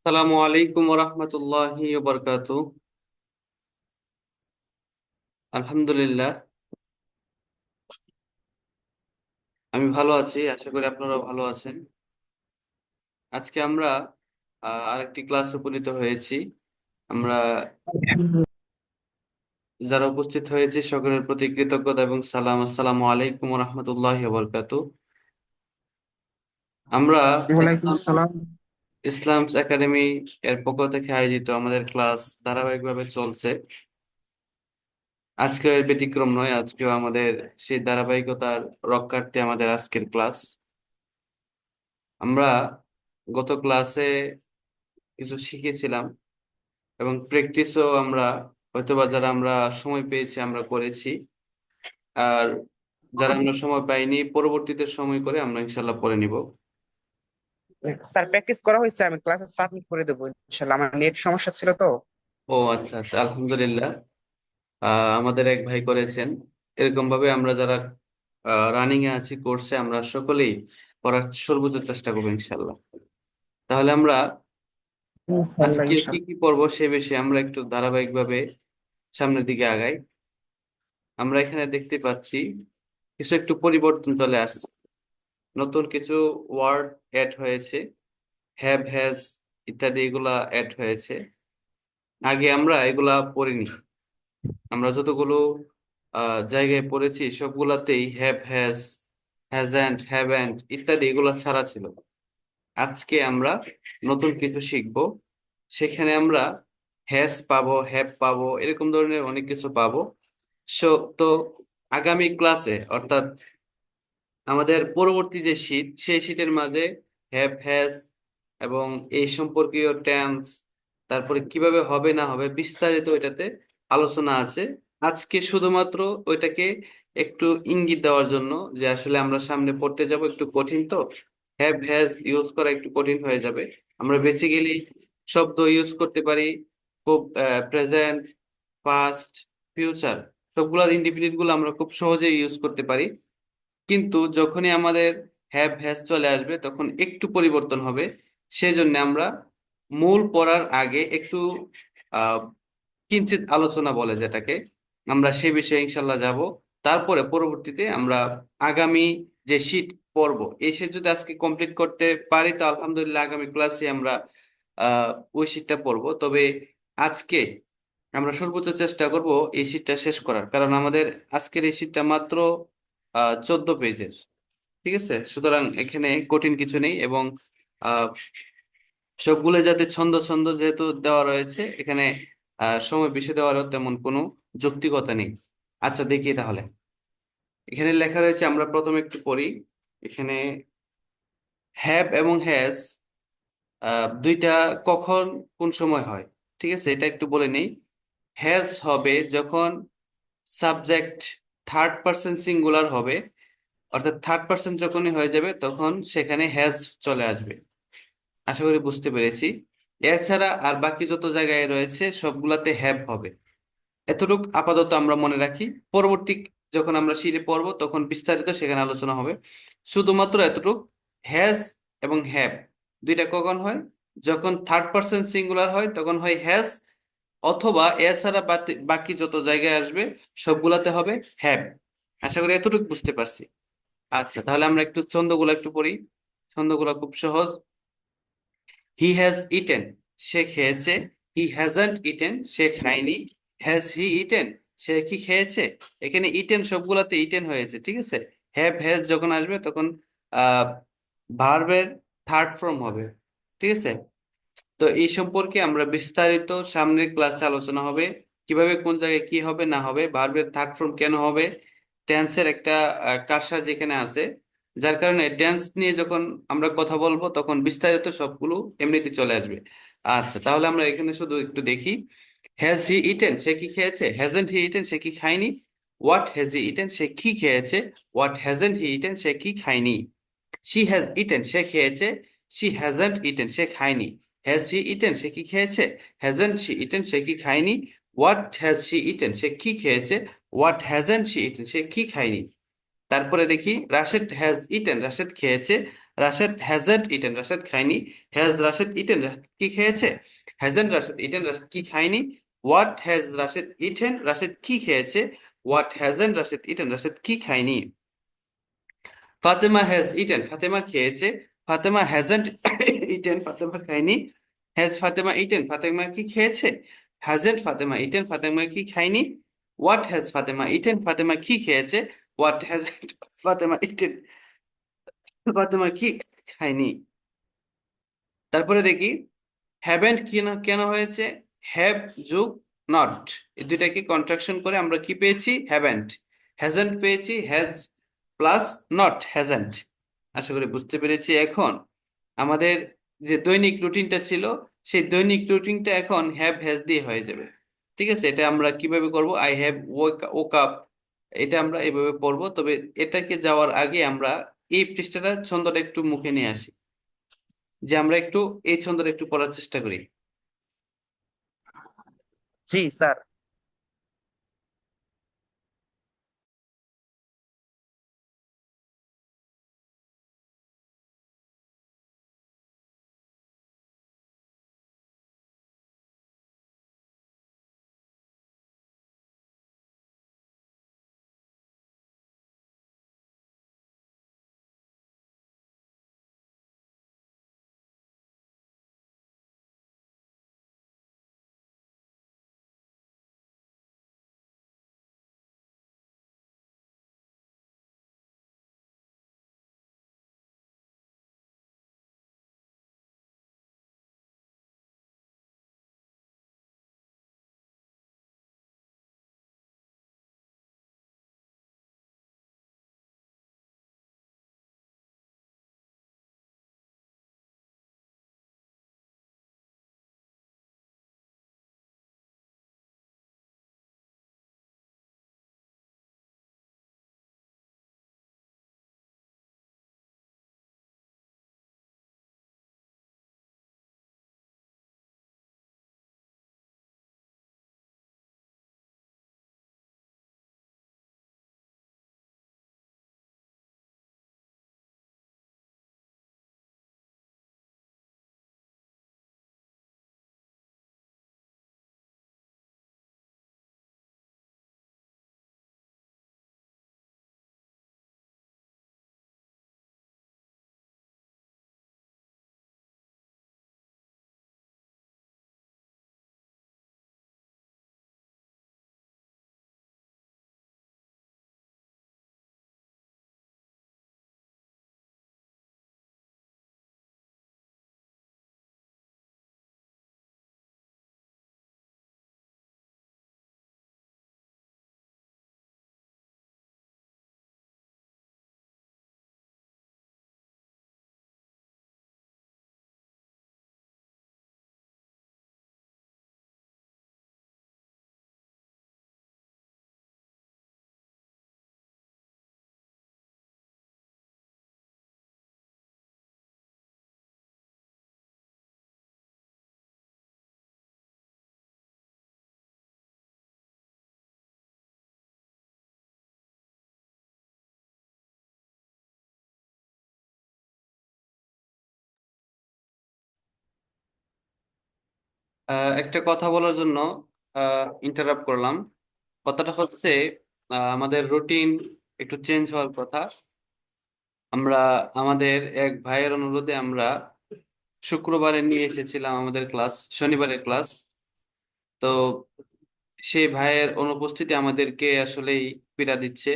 আসসালামু আলাইকুম রহমতুল্লাহি বারকাতু। আলহামদুলিল্লাহ, আমি ভালো আছি। আশা করি আপনারাও ভালো আছেন। আজকে আমরা আরেকটি ক্লাস উপনীত হয়েছি। আমরা যারা উপস্থিত হয়েছে সকলের প্রতি কৃতজ্ঞতা এবং সালাম। আসসালামু আলাইকুম রহমতুল্লাহি বারকাতু। আমরা ওয়ালাইকুম ইসলাম আসসালাম। ইসলামস একাডেমি এর পক্ষ থেকে আয়োজিত আমাদের ক্লাস ধারাবাহিকভাবে চলছে। আজকে এর ব্যতিক্রম নয়, আজকেও আমাদের সেই ধারাবাহিকতার রক্ষার্থে আমাদের আজকের ক্লাস। আমরা গত ক্লাসে কিছু শিখেছিলাম এবং প্র্যাকটিসও আমরা হয়তোবা যারা আমরা সময় পেয়েছি আমরা করেছি। আর যারা আমরা সময় পাইনি পরবর্তীতে সময় করে আমরা ইনশাল্লাহ পড়ে নিব। স্যার, প্র্যাকটিস করা হয়েছে, আমি ক্লাসে সাবমিট করে দেবো ইনশাআল্লাহ। আমার নেট সমস্যা ছিল তো। ও আচ্ছা আচ্ছা, আলহামদুলিল্লাহ। আমাদের এক ভাই করেছেন। এরকম ভাবে আমরা যারা রানিং এ আছি কোর্সে, আমরা সকলেই করার সর্বোচ্চ চেষ্টা করবো ইনশাল্লাহ। তাহলে আমরা ইনশাআল্লাহ আজকে কি ইনশাআল্লাহ। কি পড়বো সে বিষয়ে আমরা একটু ধারাবাহিকভাবে সামনের দিকে আগাই। আমরা এখানে দেখতে পাচ্ছি কিছু একটু পরিবর্তন চলে আসছে। নতুন কিছু ওয়ার্ড অ্যাড হয়েছে, হ্যাভ হ্যাজ ইত্যাদি এগুলা অ্যাড হয়েছে। আগে আমরা এগুলা পড়িনি। আমরা যতগুলো জায়গায় পড়েছি সবগুলাতেই হ্যাভ হ্যাজ, হ্যাজন্ট, হ্যাভেন্ট ইত্যাদি এগুলা ছাড়া ছিল। আজকে আমরা নতুন কিছু শিখব। সেখানে আমরা হ্যাজ পাবো, হ্যাভ পাবো, এরকম ধরনের অনেক কিছু পাবো। সো তো আগামী ক্লাসে অর্থাৎ আমাদের পরবর্তী যে শীট সেই শীটের মাঝে হ্যাভ হ্যাজ এবং এই সম্পর্কীয় টেন্স, তারপরে কিভাবে হবে না হবে বিস্তারিত এটাতে আলোচনা আছে। আজকে শুধুমাত্র ওইটাকে একটু ইঙ্গিত দেওয়ার জন্য যে আসলে আমরা সামনে পড়তে যাব, একটু কঠিন তো হ্যাভ হ্যাজ ইউজ করা একটু কঠিন হয়ে যাবে। আমরা বেসিক্যালি শব্দ ইউজ করতে পারি খুব প্রেজেন্ট, পাস্ট, ফিউচার, সবগুলা ইন্ডিফিনিট গুলো আমরা খুব সহজেই ইউজ করতে পারি। কিন্তু যখনই আমাদের হ্যাভ হ্যাজ চলে আসবে তখন একটু পরিবর্তন হবে। সেজন্য আমরা মূল পড়ার আগে একটু আহ কিঞ্চিত আলোচনা বলে যেটাকে, আমরা সে বিষয়ে ইনশাল্লাহ যাব। তারপরে পরবর্তীতে আমরা আগামী যে শীট পড়বো, এই শীট যদি আজকে কমপ্লিট করতে পারি তো আলহামদুলিল্লাহ, আগামী ক্লাসে আমরা ওই শীটটা পড়বো। তবে আজকে আমরা সর্বোচ্চ চেষ্টা করব এই শীটটা শেষ করার, কারণ আমাদের আজকের এই শীটটা মাত্র 14 পেজের। ঠিক আছে, সুতরাং এখানে কঠিন কিছু নেই এবং আহ, সবগুলো যাতে ছন্দ ছন্দ যেহেতু দেওয়া রয়েছে এখানে, সময় বেশি দেওয়ারও তেমন কোনো যৌক্তিকতা নেই। আচ্ছা দেখি তাহলে, এখানে লেখা রয়েছে, আমরা প্রথমে একটু পড়ি। এখানে হ্যাভ এবং হ্যাজ দুইটা কখন কোন সময় হয়, ঠিক আছে এটা একটু বলে নেই। হ্যাজ হবে যখন সাবজেক্ট থার্ড পার্সন সিঙ্গুলার হবে, অর্থাৎ থার্ড পার্সন যখনই হয়ে যাবে তখন সেখানে হ্যাজ চলে আসবে। আশা করি বুঝতে পেরেছি। এছাড়া আর বাকি যত জায়গায় রয়েছে সবগুলাতে হ্যাভ হবে। এতটুক আপাতত আমরা মনে রাখি। পরবর্তী যখন আমরা সিঁড়ি পড়বো তখন বিস্তারিত সেখানে আলোচনা হবে। শুধুমাত্র এতটুক, হ্যাজ এবং হ্যাভ দুইটা কখন হয়, যখন থার্ড পার্সন সিঙ্গুলার হয় তখন হয় হ্যাজ, অথবা এছাড়া বাকি যত জায়গায় আসবে সবগুলাতে হবে হ্যাভ। আশা করি এতটুকু বুঝতে পারছি। আচ্ছা তাহলে আমরা একটু ছন্দগুলো একটু পড়ি। ছন্দগুলো খুব সহজ। হি হ্যাজ ইটেন, সে খেয়েছে। হি হ্যাজন্ট ইটেন, সে খায়নি। হ্যাজ হি ইটেন, সে কি খেয়েছে। এখানে ইটেন সবগুলাতে ইটেন হয়েছে, ঠিক আছে। হ্যাভ হ্যাজ যখন আসবে তখন আহ ভার্বের থার্ড ফর্ম হবে, ঠিক আছে। তো এই সম্পর্কে আমরা বিস্তারিত সামনের ক্লাসে আলোচনা হবে, কিভাবে কোন জায়গায় কি হবে না হবে, ভার্বের থার্ড ফর্ম কেন হবে, টেন্সের একটা কারসাজি যেখানে আছে, যার কারণে টেন্স নিয়ে যখন আমরা কথা বলবো তখন বিস্তারিত সবগুলো এমনিতে চলে আসবে। আচ্ছা তাহলে আমরা এখানে শুধু একটু দেখি। হ্যাজ হি ইটেন, সে কি খেয়েছে। হ্যাজেন্ট হি ইটেন, সে কি খায়নি। হোয়াট হ্যাজ হি ইটেন, সে কি খেয়েছে। হোয়াট হ্যাজেন্ট হি ইটেন, সে কি খায়নি। শি হ্যাজ ইটেন, সে খেয়েছে। শি হ্যাজন্ট ইটেন, সে খায়নি। হ্যাজ হি ইটেন, সে কি খেয়েছে। হ্যাজন্ট শি ইটেন, সে কি খায়নি। হোয়াট হ্যাজ শি ইটেন, সে কি খেয়েছে। হোয়াট হ্যাজন্ট শি ইটেন, সে কি খায়নি। তারপরে দেখি রাশেদ হ্যাজ ইটেন, রাশেদ খেয়েছে। রাশেদ হ্যাজেন্ট ইটেন, রাশেদ খায়নি। হ্যাজ রাশেদ ইটেন, রাশেদ কি খেয়েছে? হ্যাজেন্ট রাশেদ ইটেন, রাশেদ কি খায়নি। What has Rashed eaten, Rashed কি খেয়েছে। What hasn't Rashed eaten, Rashed কি খায়নি। ফাতেমা হ্যাজ ইটেন, ফাতেমা খেয়েছে। ফাতেমা হ্যাজেন্ট ইটেন, ফাতেমা খায়নি। হ্যাজ ফাতেমা ইটেন, ফাতেমা কি খেয়েছে। হ্যাজেন্ট ফাতেমা ইটেন, ফাতেমা কি খায়নি। What has Fatema eaten, Fatema কি খেয়েছে। What hasn't Fatema eaten, Fatema কি খায়নি। তারপরে দেখি হ্যাভেন্ট কেন কেন হয়েছে। হ্যাভ যোগ নট, এই দুইটাকে কন্ট্রাকশন করে আমরা কি পেয়েছি, হ্যাভেন্ট। হ্যাজেন্ট পেয়েছি হ্যাজ প্লাস নট হ্যাজেন্ট। আশা করি বুঝতে পেরেছি। এখন আমাদের যে দৈনিক রুটিনটা ছিল, সেই দৈনিক রুটিনটা এখন হ্যাভ হ্যাজ দিয়ে হয়ে যাবে। ঠিক আছে, এটা আমরা কিভাবে করব, আই হ্যাভ ওক আপ, এটা আমরা এভাবে পড়বো। তবে এটাকে যাওয়ার আগে আমরা এই পৃষ্ঠাটা ছন্দটা একটু মুখে নিয়ে আসি, যে আমরা একটু এই ছন্দটা একটু পড়ার চেষ্টা করি। জি স্যার। একটা কথা বলার জন্য ইন্টারাপ্ট করলাম। কথাটা হচ্ছে আমাদের রুটিন একটু চেঞ্জ হওয়ার কথা। আমরা আমাদের এক ভাইয়ের অনুরোধে আমরা শুক্রবারে নিয়ে এসেছিলাম আমাদের ক্লাস, শনিবারের ক্লাস। তো সেই ভাইয়ের অনুপস্থিতি আমাদেরকে আসলেই পীড়া দিচ্ছে।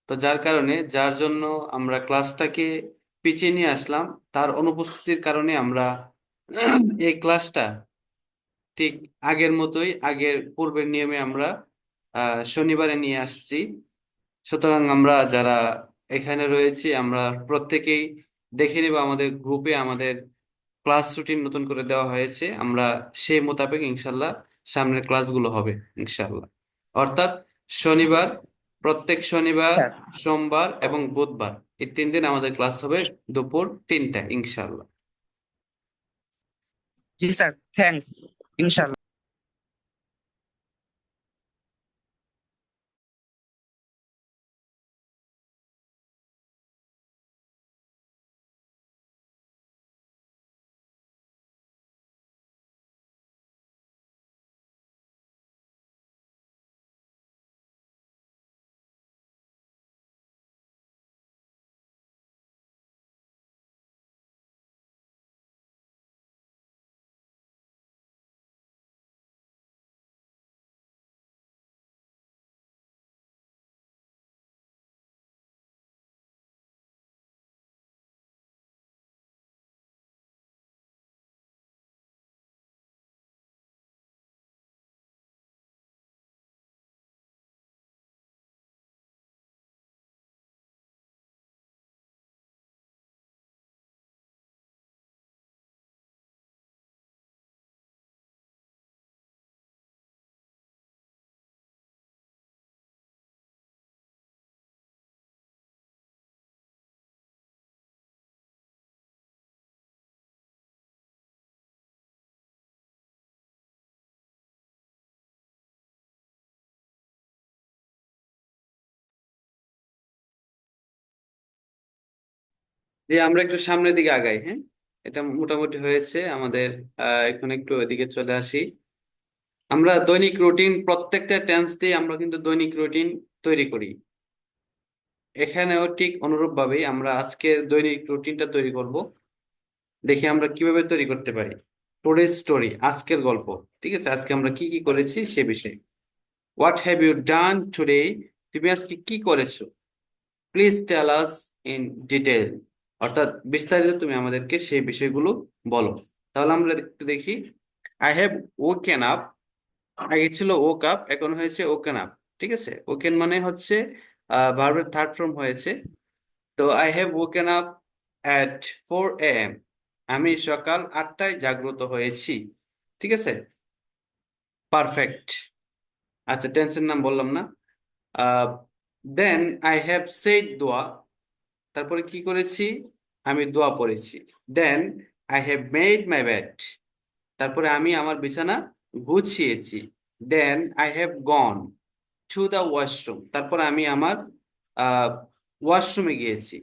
তো যার কারণে, যার জন্য আমরা ক্লাসটাকে পিছিয়ে নিয়ে আসলাম, তার অনুপস্থিতির কারণে আমরা এই ক্লাসটা ঠিক আগের মতোই, আগের পূর্বের নিয়মে আমরা শনিবারে নিয়ে আসছি। সুতরাং আমরা যারা এখানে রয়েছি, আমরা প্রত্যেকেই দেখে নেব আমাদের গ্রুপে আমাদের ক্লাস রুটিন নতুন করে দেওয়া হয়েছে। আমরা সেই মোতাবেক ইনশাল্লাহ সামনের ক্লাসগুলো হবে ইনশাল্লাহ। অর্থাৎ শনিবার, প্রত্যেক শনিবার, স্যার। সোমবার এবং বুধবার, এই 3 দিন আমাদের ক্লাস হবে দুপুর 3টায় ইনশাল্লাহ। জি স্যার, থ্যাঙ্কস। ইনশাল্লাহ। যে আমরা একটু সামনের দিকে আগাই, হ্যাঁ, এটা মোটামুটি হয়েছে আমাদের। এখন একটু এদিকে চলে আসি। আমরা দৈনিক রুটিন, প্রত্যেকটা টেন্স দিয়ে আমরা কিন্তু দৈনিক রুটিন তৈরি করি। এখানেও ঠিক অনুরূপ ভাবেই আমরা আজকের দৈনিক রুটিনটা তৈরি করব। দেখি আমরা কিভাবে তৈরি করতে পারি। টুডে স্টোরি, আজকের গল্প। ঠিক আছে, আজকে আমরা কি কি করেছি সে বিষয়ে। What have you done today? তুমি আজকে কি করেছো? Please tell us in detail. অর্থাৎ বিস্তারিত তুমি আমাদেরকে সেই বিষয়গুলো বলো। তাহলে আমরা একটু দেখি। I have woken up. আগে ছিল ওক আপ, এখন হয়েছে ওকেন আপ। ঠিক আছে, ওকেন মানে হচ্ছে ভার্বের থার্ড ফর্ম হয়েছে। তো I have woken up at 4 AM। আমি সকাল 8টায় জাগ্রত হয়েছি। ঠিক আছে, পারফেক্ট। আচ্ছা, টেন্সের নাম বললাম না। দেন আই হ্যাভ সেড দোয়া। তারপরে কি করেছি? আমি দোয়া পড়েছি। Then I have made my bed. তারপরে আমি আমার বিছানা গুছিয়েছি। Then I have gone to the washroom. তারপর আমি আমার ওয়াশরুমে গিয়েছি।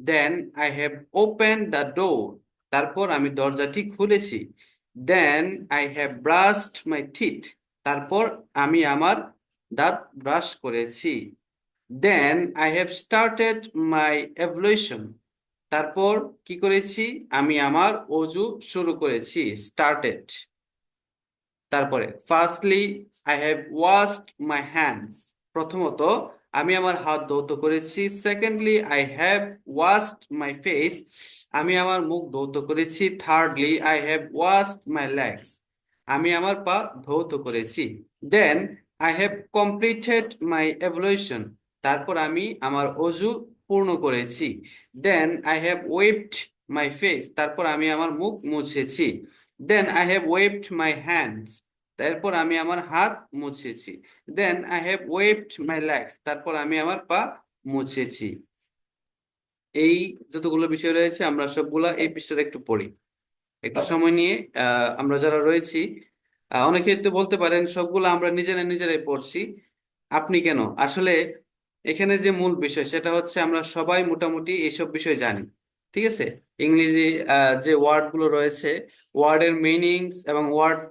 Then I have open the door. তারপর আমি দরজাটি খুলেছি। Then I have brushed my teeth. তারপর আমি আমার দাঁত ব্রাশ করেছি। Then I have started my ablution. তারপর কি করেছি? আমি আমার অজু শুরু করেছি, স্টার্টেড। তারপরে firstly I have washed my hands. প্রথমত আমি আমার হাত ধৌত করেছি। Secondly I have washed my face. আমি আমার মুখ ধৌত করেছি। Thirdly I have washed my legs. আমি আমার পা ধৌত করেছি। Then I have completed my ablution. তারপর আমি আমার অজু পূর্ণ করেছি। Then I have wiped my face. তারপর আমি আমার মুখ মুছেছি। Then I have wiped my hands. তারপর আমি আমার হাত মুছেছি। Then I have wiped my legs. তারপর আমি আমার পা মুছেছি। এই যতগুলো বিষয় রয়েছে আমরা সবগুলা এই পৃষ্ঠাটা একটু পড়ি, একটু সময় নিয়ে। আমরা যারা রয়েছি, অনেকে তো বলতে পারেন সবগুলো আমরা নিজেরাই পড়ছি, আপনি কেন? আসলে এখানে যে মূল বিষয় সেটা হচ্ছে আমরা সবাই মোটামুটি এইসব বিষয় জানি। ঠিক আছে, ইংরেজি যে ওয়ার্ড গুলো রয়েছে, ওয়ার্ডের মিনিংস এবং ওয়ার্ড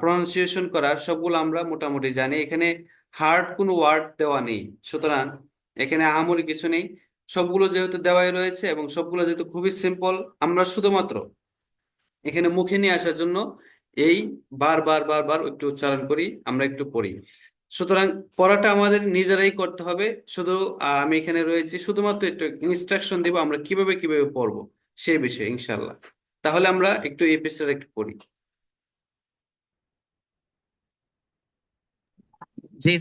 প্রনাউন্সিয়েশন করা সবগুলো আমরা মোটামুটি জানি। এখানে হার্ড কোনো ওয়ার্ড দেওয়া নেই, সুতরাং এখানে আহামরি কিছু নেই। সবগুলো যেহেতু দেওয়াই রয়েছে এবং সবগুলো যেহেতু খুবই সিম্পল, আমরা শুধুমাত্র এখানে মুখে নিয়ে আসার জন্য এই বারবার একটু উচ্চারণ করি, আমরা একটু পড়ি। সুতরাং পড়াটা আমাদের নিজেরাই করতে হবে। শুধু আমি এখানে রয়েছি শুধুমাত্র একটু ইনস্ট্রাকশন দিব আমরা কিভাবে কিভাবে পড়বো সেই বিষয়ে, ইনশাল্লাহ। তাহলে আমরা একটু এই পৃষ্ঠাটা একটু পড়ি। জি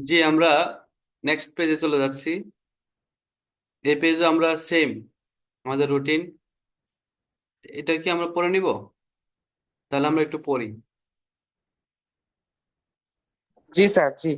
জি, আমরা নেক্সট পেজে চলে যাচ্ছি। এই পেজে আমরা সেম আমাদের রুটিন, এটা কি আমরা পড়ে নিব? তাহলে আমরা একটু পড়ি। জি স্যার, জি।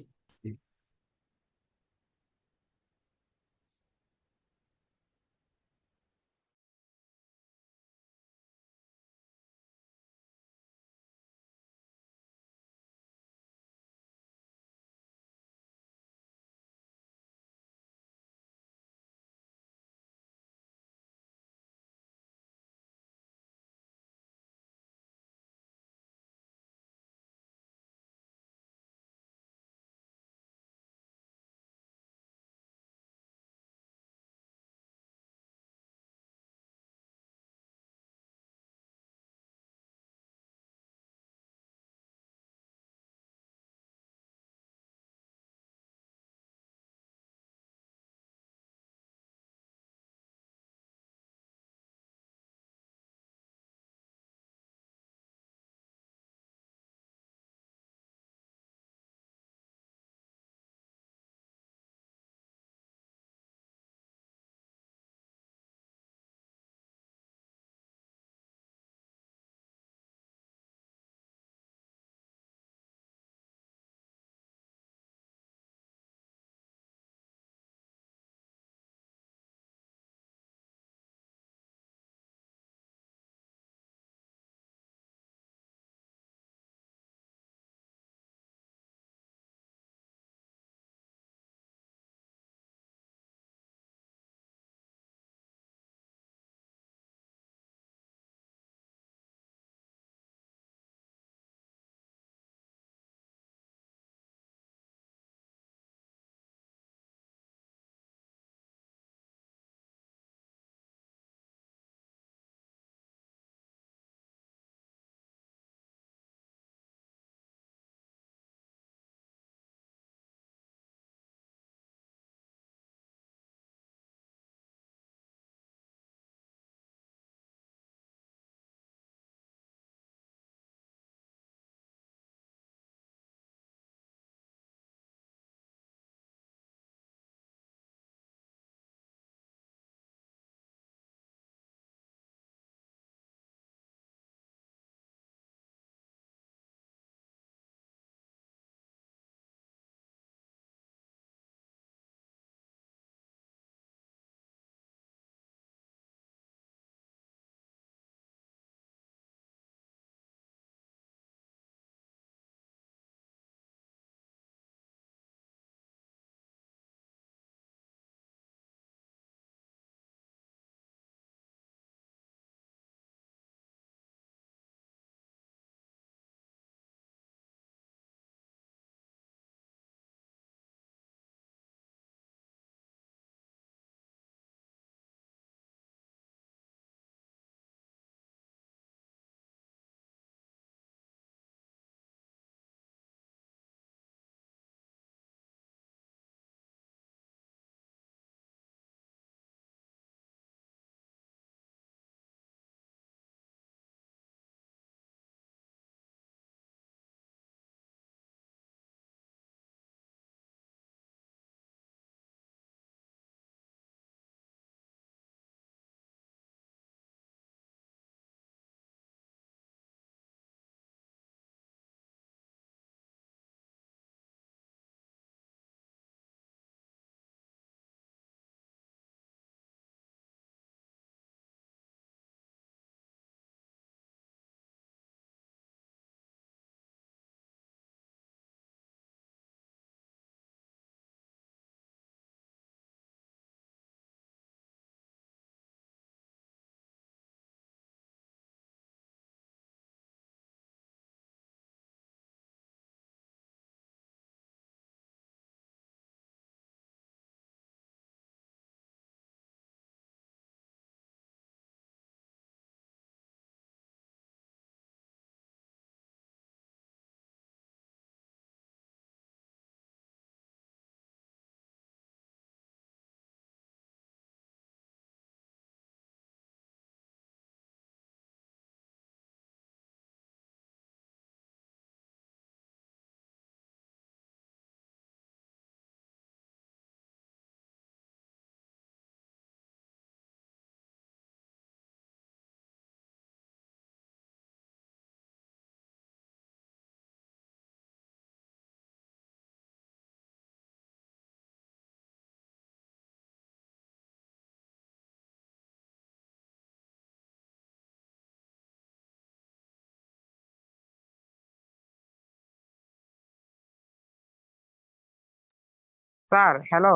Sir hello.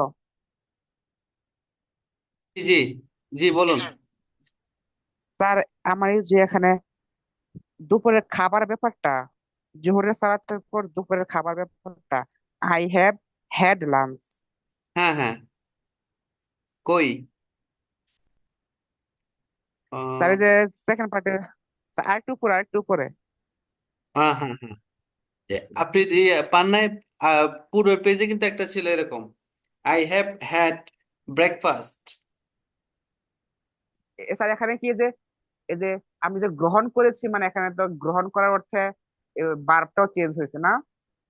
জি জি জি, বলুন। স্যার আমার এই যে এখানে দুপুরের খাবার ব্যাপারটা, জোহরের সালাতের পর দুপুরের খাবার ব্যাপারটা, আই হ্যাভ হ্যাড লাঞ্চ। হ্যাঁ হ্যাঁ, কই? স্যার আহ, এই যে সেকেন্ড পার্টে আরেকটু উপরে। হ্যাঁ হ্যাঁ হ্যাঁ, আপনি পান নাই? পুরো পেজে কিন্তু একটা ছিল এরকম, I have had breakfast. Sir এখানে কি এই যে আমি যে গ্রহণ করেছি, মানে এখানে তো গ্রহণ করার অর্থে বার্বটাও চেঞ্জ হয়েছে না?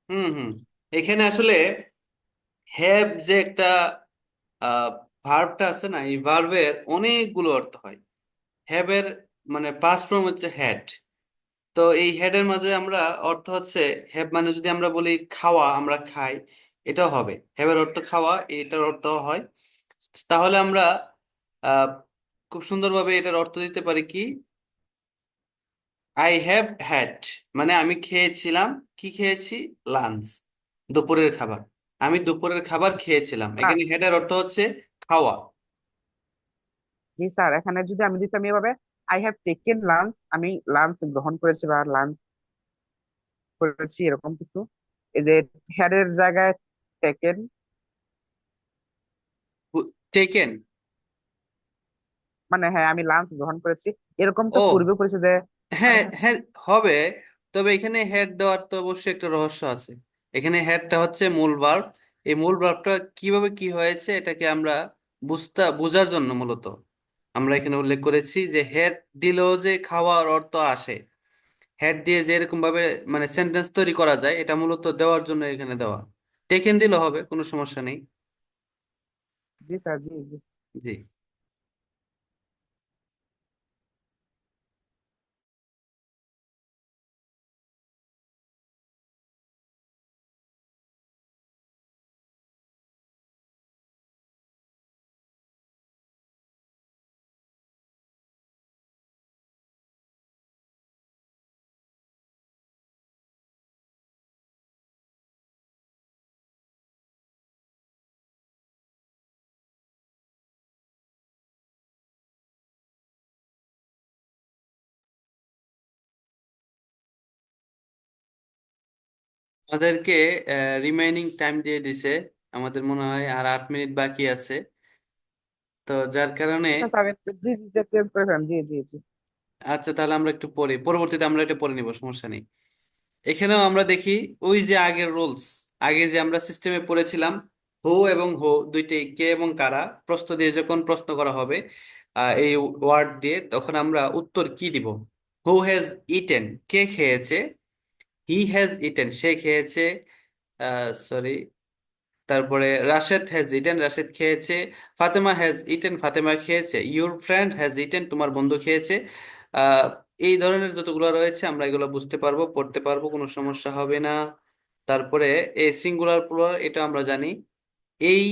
হুম হুম, এখানে আসলে হ্যাভ যে একটা ভার্বটা আছে না, এই ভার্বের অনেকগুলো অর্থ হয়। হ্যাভ এর মানে পাস্ট ফর্ম হচ্ছে হ্যাড। তো এই হেড এর মাঝে আমরা অর্থ হচ্ছে, হ্যাভ মানে যদি আমরা বলি খাওয়া, আমরা খাই, এটাও হবে। হ্যাভ এর অর্থ খাওয়া, এটার অর্থ হয়। তাহলে আমরা আহ খুব সুন্দরভাবে এটার অর্থ দিতে পারি কি, আই হ্যাভ হ্যাড মানে আমি খেয়েছিলাম। কি খেয়েছি? লাঞ্চ, দুপুরের খাবার। আমি দুপুরের খাবার খেয়েছিলাম, স্যার এখানে হেড এর অর্থ হচ্ছে খাওয়া। জি স্যার, এখানে যদি আমি দিতাম এভাবে, আই হ্যাভ টেকেন লাঞ্চ, আমি লাঞ্চ গ্রহণ করেছি বা লাঞ্চ করেছি, এরকম কিছু। এই যে হ্যাড এর জায়গায় টেকেন। টেকেন। মানে হ্যাঁ, আমি লাঞ্চ গ্রহণ করেছি, এরকম তো ও পূর্বে করেছে যে আই হ্যাঁ হ্যাভ। হ্যাঁ, হবে। তবে এখানে হেড দেওয়ার তো অবশ্যই একটা রহস্য আছে। এখানে হেডটা হচ্ছে মূল ভার্ব। এই মূল ভার্বটা কিভাবে কি হয়েছে এটাকে আমরা বোঝার জন্য মূলত আমরা এখানে উল্লেখ করেছি যে হেড দিলেও যে খাওয়ার অর্থ আসে। হেড দিয়ে যে এরকম ভাবে মানে সেন্টেন্স তৈরি করা যায়, এটা মূলত দেওয়ার জন্য এখানে দেওয়া। টেকেন দিলে হবে, কোনো সমস্যা নেই। জি স্যার, জি জি। জি। আমাদেরকে রিমাইনিং টাইম দিয়ে দিছে। আমাদের মনে হয় আর 8 মিনিট বাকি আছে। তো যার কারণে, আচ্ছা স্যার, জি জি, চেঞ্জ করে ফেলেন, জি জি জি। আচ্ছা তাহলে আমরা একটু পরে, পরবর্তীতে আমরা এটা পরে নিব, সমস্যা নেই। এখানেও আমরা দেখি ওই যে আগের রুলস, আগে যে আমরা সিস্টেমে পড়েছিলাম, হু এবং হো দুইটাই, কে এবং কারা, প্রশ্ন দিয়ে যখন প্রশ্ন করা হবে এই ওয়ার্ড দিয়ে, তখন আমরা উত্তর কি দিব? হু হ্যাজ ইটেন, কে খেয়েছে? হি হ্যাজ ইটেন, সে খেয়েছে। সরি, তারপরে রাশেদ হ্যাজ ইটেন, রাশেদ খেয়েছে। ফাতেমা হ্যাজ ইটেন, ফাতেমা খেয়েছে। ইউর ফ্রেন্ড হ্যাজ ইটেন, তোমার বন্ধু খেয়েছে। আহ, এই ধরনের যতগুলো রয়েছে আমরা এগুলো বুঝতে পারবো, পড়তে পারবো, কোনো সমস্যা হবে না। তারপরে এই সিঙ্গুলার প্লুরাল এটা আমরা জানি। এই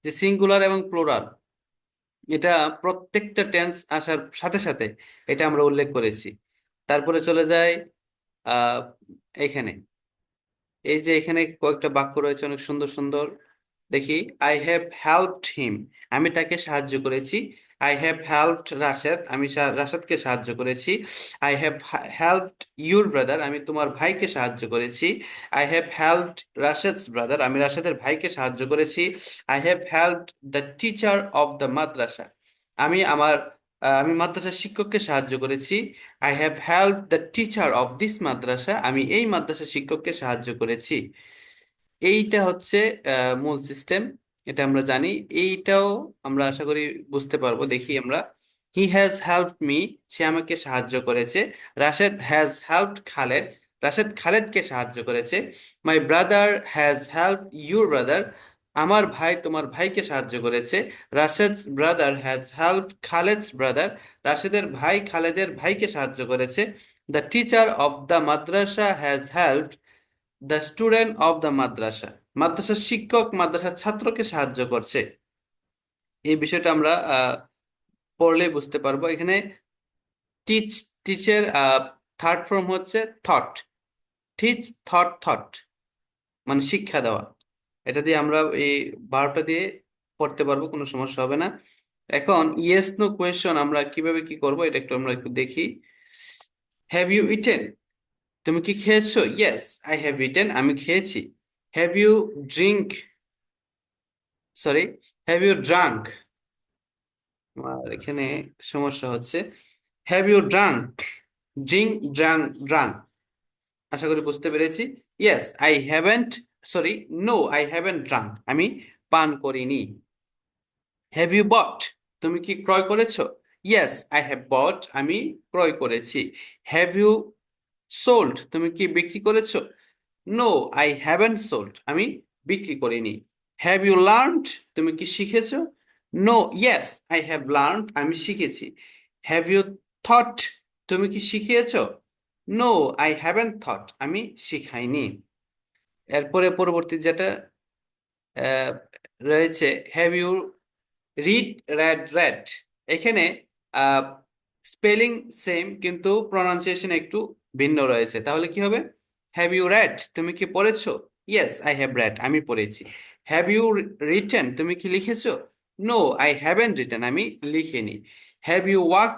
যে সিঙ্গুলার এবং প্লুরাল, এটা প্রত্যেকটা টেন্স আসার সাথে সাথে এটা আমরা উল্লেখ করেছি। তারপরে চলে যায় আহ এখানে, এই যে এখানে কয়েকটা বাক্য রয়েছে অনেক সুন্দর সুন্দর। দেখি, আই হ্যাভ হেল্পড হিম, আমি তাকে সাহায্য করেছি। আই হ্যাভ হেল্পড রাশেদ, আমি রাশেদকে সাহায্য করেছি। I have helped your brother, আমি তোমার ভাইকে সাহায্য করেছি। I have helped Rashed's brother, আমি রাশেদের ভাইকে সাহায্য করেছি। I have helped the teacher of the madrasa, আমি মাদ্রাসার শিক্ষককে সাহায্য করেছি। I have helped the teacher of this madrasa, আমি এই মাদ্রাসার শিক্ষককে সাহায্য করেছি। এইটা হচ্ছে মূল সিস্টেম, এটা আমরা জানি। এইটাও আমরা আশা করি বুঝতে পারবো। দেখি আমরা, হি হ্যাজ হেল্পড মি, সে আমাকে সাহায্য করেছে। রাশেদ হ্যাজ হেল্পড খালেদ, রাশেদ খালেদকে সাহায্য করেছে। My brother has helped your brother, আমার ভাই তোমার ভাইকে সাহায্য করেছে। Rashed's brother has helped Khaled's brother, রাশেদের ভাই খালেদের ভাইকে সাহায্য করেছে। The teacher of the madrasa has helped the student of the madrasa, মাদ্রাসার শিক্ষক মাদ্রাসার ছাত্রকে সাহায্য করছে। এই বিষয়টা আমরা পড়লেই বুঝতে পারবো। এখানে টিচ, টিচের থার্ড ফর্ম হচ্ছে থট। টিচ থট, থট মানে শিক্ষা দেওয়া। এটা দিয়ে আমরা এই ভার্বটা দিয়ে পড়তে পারবো, কোনো সমস্যা হবে না। এখন ইয়েস নো কোয়েশ্চন আমরা কিভাবে কি করব এটা একটু আমরা একটু দেখি। হ্যাভ ইউ ইটেন, তুমি কি খেয়েছো? ইয়েস আই হ্যাভ ইটেন, আমি খেয়েছি। Have you drink, sorry, have you drunk, আর এখানে সমস্যা হচ্ছে। Have you drunk, drink, drunk, drunk, আশা করি বুঝতে পেরেছি। Yes I haven't, sorry, no I haven't drunk, আমি পান করিনি। হ্যাভ ইউ বট, তুমি কি ক্রয় করেছো? ইয়েস আই হ্যাভ বট, আমি ক্রয় করেছি। হ্যাভ ইউ সোল্ড, তুমি কি বিক্রি করেছো? নো আই হ্যাভেন্ট সোল্ড, আমি বিক্রি করিনি। হ্যাভ ইউ লার্নড, তুমি কি শিখেছো? No yes I have learned, আমি শিখেছি। হ্যাভ ইউ থট, তুমি কি শিখিয়েছো? নো আই হ্যাভেন্ট থট, আমি শিখাইনি। এরপরে পরবর্তী যেটা আহ, রয়েছে, have you read, read, read, এখানে স্পেলিং সেম কিন্তু প্রনাউন্সিয়েশন একটু ভিন্ন রয়েছে। তাহলে কি হবে? হ্যাভ ইউ রেড, তুমি কি পড়েছো? ইয়েস আই হ্যাভ রেড, আমি পড়েছি। হ্যাভ ইউ রিটেন, তুমি কি লিখেছো? নো আই হ্যাভেন্ট রিটেন, আমি লিখিনি। হ্যাভ ইউ ওয়াক,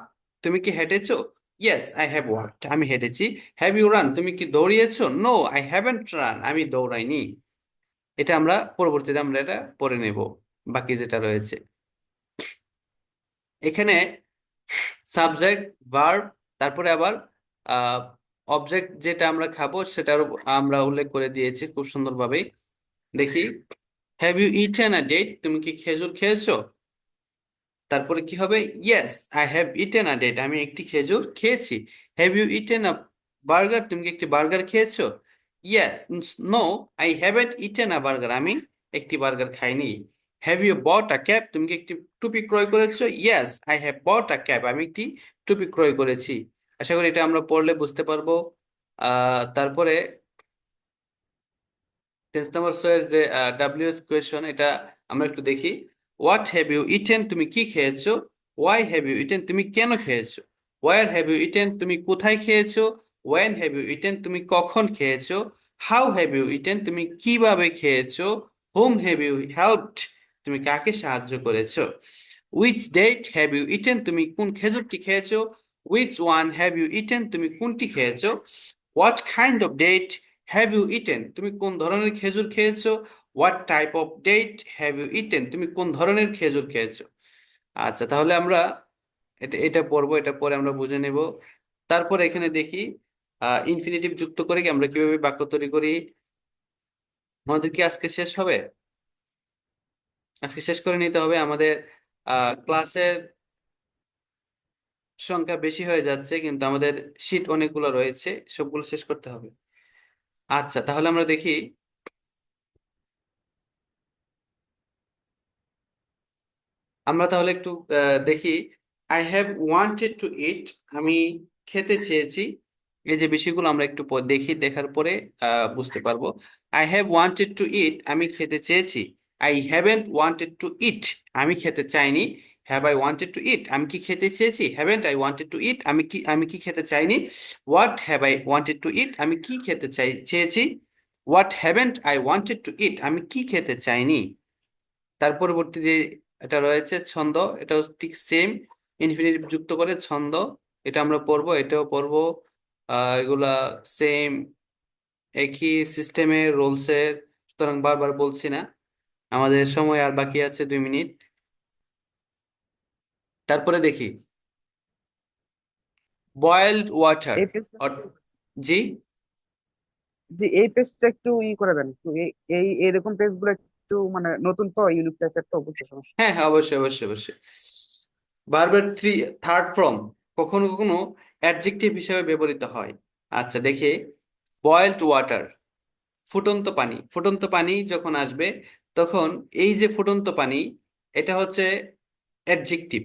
তুমি কি হেঁটেছো? ইয়েস আই হ্যাভ ওয়াকড, আমি হেঁটেছি। হ্যাভ ইউ রান, তুমি কি দৌড়িয়েছো? নো আই হ্যাভেন্ট রান, আমি দৌড়াইনি। এটা আমরা পরবর্তীতে আমরা এটা পড়ে নেব, বাকি যেটা রয়েছে এখানে। সাবজেক্ট, ভার্ব, তারপরে আবার অবজেক্ট যেটা আমরা খাবো সেটার আমরা উল্লেখ করে দিয়েছি খুব সুন্দরভাবেই। দেখি, have you eaten a date, তুমি কি খেজুর খেয়েছো? তারপরে কি হবে? Yes I have eaten a date, আমি একটি খেজুর খেয়েছি। Have you eaten a burger, তুমি কি একটি বার্গার খেয়েছো? Yes, no I haven't eaten a burger, আমি একটি বার্গার খাইনি। Have you bought a cap, তুমি কি একটি টুপি ক্রয় করেছো? Yes I have bought a cap, আমি একটি টুপি ক্রয় করেছি। আশা করি এটা আমরা পড়লে বুঝতে পারবো। তারপরে টেন্স নাম্বার 6 এর যে ডাব্লিউএস কোয়েশন, এটা আমরা একটু দেখি। হোয়াট হ্যাভ ইউ ইটেন, তুমি কি খেয়েছো? ওয়াই হ্যাভ ইউ ইটেন, তুমি কেন খেয়েছো? ওয়ার হ্যাভ ইউ ইটেন, তুমি কোথায় খেয়েছো? ওয়েন হ্যাভ ইউ ইটেন, তুমি কখন খেয়েছো? হাউ হ্যাভ ইউ ইটেন, তুমি কিভাবে খেয়েছো? হোম হ্যাভ ইউ হেল্পড, তুমি কাকে সাহায্য করেছো? Which date have you eaten, তুমি কোন খেজুরটি খেয়েছো? Which one have you eaten, তুমি কোনটি খেয়েছো? What kind of date have you eaten, তুমি কোন ধরনের খেজুর খেয়েছো? What type of date have you eaten, তুমি কোন ধরনের খেজুর খেয়েছো? আচ্ছা, তাহলে আমরা এটা এটা পড়বো, এটা পরে আমরা বুঝে নেব। তারপর এখানে দেখি ইনফিনিটিভ যুক্ত করে কি আমরা কিভাবে বাক্য তৈরি করি। আমাদের কি আজকে শেষ হবে? আজকে শেষ করে নিতে হবে আমাদের। ক্লাসের সংখ্যা বেশি হয়ে যাচ্ছে, কিন্তু আমাদের শীট অনেকগুলো রয়েছে, সবগুলো শেষ করতে হবে। আচ্ছা, তাহলে আমরা দেখি। আমরা তাহলে একটু দেখি। I have wanted to eat, আমি খেতে চেয়েছি। এই যে বিষয়গুলো আমরা একটু দেখি, দেখার পরে বুঝতে পারবো। I have wanted to eat, আমি খেতে চেয়েছি। I haven't wanted to eat, আমি খেতে চাইনি। Have I wanted to eat, আমি কি খেতে চেয়েছি? Haven't I wanted to eat, আমি কি খেতে চাইনি? What have I wanted to eat, আমি কি খেতে চেয়েছি? What haven't I wanted to eat, আমি কি খেতে চাইনি। তার পরবর্তী যে এটা রয়েছে ছন্দ, এটাও ঠিক সেম, ইনফিনিটিভ যুক্ত করে ছন্দ, এটা আমরা পড়বো, এটাও পড়বো। এগুলা সেম, একই সিস্টেমের রুলসের, সুতরাং বারবার বলছি না। আমাদের সময় আর বাকি আছে 2 মিনিট। তারপরে দেখি, বয়েলড ওয়াটার। এই পেজটা, জি, যে এই পেজটা একটু করে দেন একটু, এই এই এরকম পেজ গুলো একটু মানে নতুন তো, ইউনিক টাইপের তো, বুঝতে সমস্যা। হ্যাঁ হ্যাঁ, অবশ্যই অবশ্যই অবশ্যই। ভার্বের থার্ড ফর্ম কখনো কখনো অ্যাডজেক্টিভ হিসেবে ব্যবহৃত হয়। আচ্ছা দেখে, বয়েলড ওয়াটার, ফুটন্ত পানি। ফুটন্ত পানি যখন আসবে, তখন এই যে ফুটন্ত পানি, এটা হচ্ছে অ্যাডজেক্টিভ।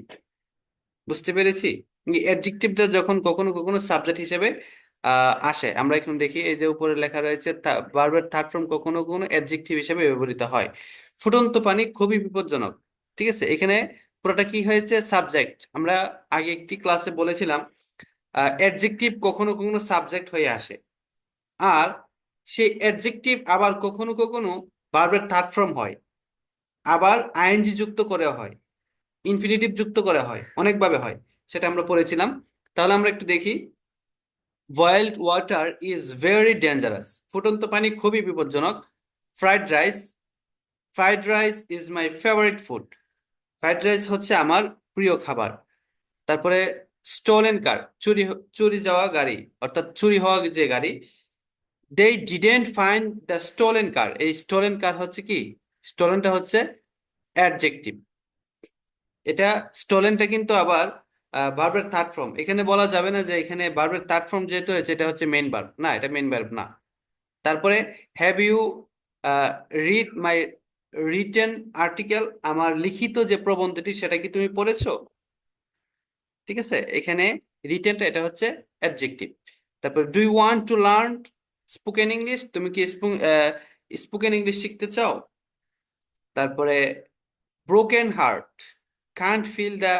বুঝতে পেরেছি? অ্যাডজেক্টিভটা যখন কখনো কখনো সাবজেক্ট হিসেবে আসে, আমরা এখন দেখি এই যে উপরে লেখা রয়েছে, ভার্বের থার্ড ফর্ম কখনো কখনো অ্যাডজেক্টিভ হিসেবে ব্যবহৃত হয়। ফুটন্ত পানি খুবই বিপজ্জনক। ঠিক আছে, এখানে পুরোটা কি হয়েছে? সাবজেক্ট। আমরা আগে একটি ক্লাসে বলেছিলাম অ্যাডজেক্টিভ কখনো কখনো সাবজেক্ট হয়ে আসে, আর সেই অ্যাডজেক্টিভ আবার কখনো কখনো ভার্বের থার্ড ফর্ম হয়, আবার আইএনজি যুক্ত করে হয়, ইনফিনিটিভ যুক্ত করে হয়, অনেকভাবে হয়, সেটা আমরা পড়েছিলাম। তাহলে আমরা একটু দেখি। Boiled water is very dangerous, ফুটন্ত পানি খুবই বিপজ্জনক। Fried rice, fried rice is my favourite food, fried rice হচ্ছে আমার প্রিয় খাবার। তারপরে স্টোলেন কার, চুরি যাওয়া গাড়ি, অর্থাৎ চুরি হওয়া যে গাড়ি। They didn't find the stolen car, এই স্টোলেন কার হচ্ছে কি, স্টোলেনটা হচ্ছে অ্যাডজেক্টিভ। এটা স্টোলেনটা কিন্তু আবার ভার্বের থার্ড ফর্ম, এখানে বলা যাবে না যে এখানে ভার্বের থার্ড ফর্ম যেহেতু হয়েছে এটা হচ্ছে মেইন ভার্ব, না এটা মেইন ভার্ব না। তারপরে have you read my written article, আমার লিখিত যে প্রবন্ধটি সেটা কি তুমি পড়েছো? ঠিক আছে, এখানে রিটেনটা এটা হচ্ছে অ্যাডজেক্টিভ। তারপর do you want to learn spoken English, তুমি কি স্পোকেন ইংলিশ শিখতে চাও? তারপরে broken heart can't feel the